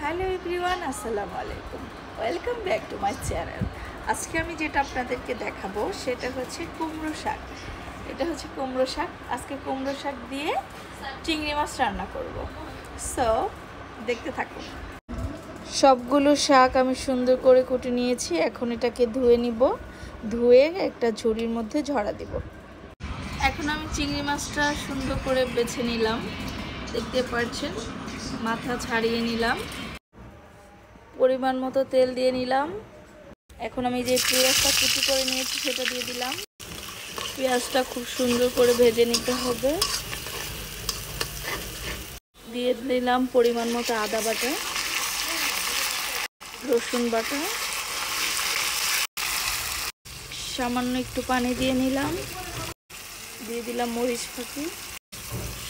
Hello everyone, আসসালামু আলাইকুম। Welcome back to my channel. আজকে আমি যেটা আপনাদেরকে দেখাবো সেটা হচ্ছে কুমড়ো শাক। এটা হচ্ছে কুমড়ো শাক। আজকে কুমড়ো শাক দিয়ে চিংড়ি মাছ রান্না করব। সো দেখতে থাকুন। সবগুলো শাক আমি সুন্দর করে কুটে নিয়েছি। এখন এটাকে ধুয়ে নিব। ধুয়ে একটা ঝুড়ির মধ্যে ঝরা দিব। এখন আমি চিংড়ি মাছটা সুন্দর করে বেছে নিলাম। দেখতে পাচ্ছেন, মাথা ছাড়িয়ে নিলাম। পরিমাণ মতো তেল দিয়ে নিলাম। এখন আমি যে পেঁয়াজটা কুচি করে নিয়েছি সেটা দিয়ে দিলাম। পেঁয়াজটা খুব সুন্দর করে ভেজে নিতে হবে। দিয়ে দিলাম পরিমাণ মতো আদা বাটা, রসুন বাটা, সামান্য একটু পানি দিয়ে নিলাম। দিয়ে দিলাম মরিচ ফাঁকি,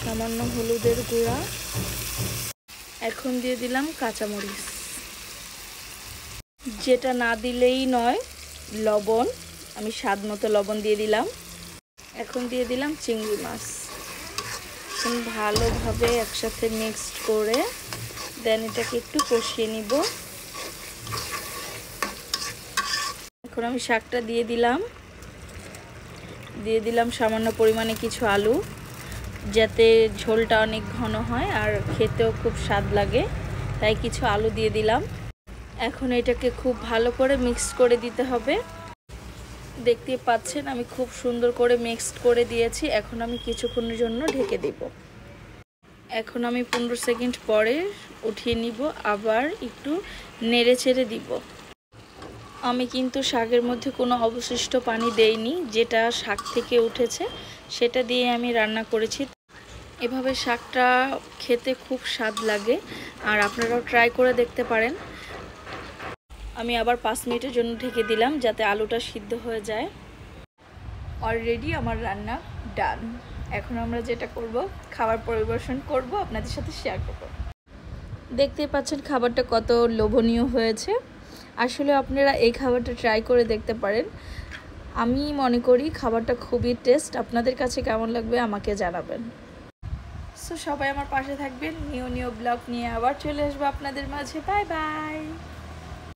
সামান্য হলুদের গুঁড়া। এখন দিয়ে দিলাম কাঁচামরিচ, যেটা না দিলেই নয়, লবণ। আমি স্বাদ মতো লবণ দিয়ে দিলাম। এখন দিয়ে দিলাম চিংড়ি মাছ। এখন ভালোভাবে একসাথে মিক্সড করে দেন এটাকে একটু কষিয়ে নিব। এখন আমি শাকটা দিয়ে দিলাম। দিয়ে দিলাম সামান্য পরিমাণে কিছু আলু, যাতে ঝোলটা অনেক ঘন হয় আর খেতেও খুব স্বাদ লাগে, তাই কিছু আলু দিয়ে দিলাম। এখন এটাকে খুব ভালো করে মিক্স করে দিতে হবে। দেখতে পাচ্ছেন আমি খুব সুন্দর করে মিক্সড করে দিয়েছি। এখন আমি কিছুক্ষণের জন্য ঢেকে দেব। এখন আমি 15 সেকেন্ড পরে উঠিয়ে নিব, আবার একটু নেড়ে চেড়ে দিব। আমি কিন্তু শাকের মধ্যে কোনো অবশিষ্ট পানি দেইনি, যেটা শাক থেকে উঠেছে সেটা দিয়ে আমি রান্না করেছি। এভাবে শাকটা খেতে খুব স্বাদ লাগে, আর আপনারাও ট্রাই করে দেখতে পারেন। আমি আবার 5 মিনিটের জন্য ঢেকে দিলাম, যাতে আলুটা সিদ্ধ হয়ে যায়। অলরেডি আমার রান্না ডান। এখন আমরা যেটা করব, খাবার পরিবেশন করব, আপনাদের সাথে শেয়ার করব। দেখতে পাচ্ছেন খাবারটা কত লোভনীয় হয়েছে। আসলে আপনারা এই খাবারটা ট্রাই করে দেখতে পারেন। আমি মনে করি খাবারটা খুবই টেস্ট। আপনাদের কাছে কেমন লাগবে আমাকে জানাবেন। সো সবাই আমার পাশে থাকবেন। নিউ ব্লগ নিয়ে আবার চলে আসবো আপনাদের মাঝে। Bye bye.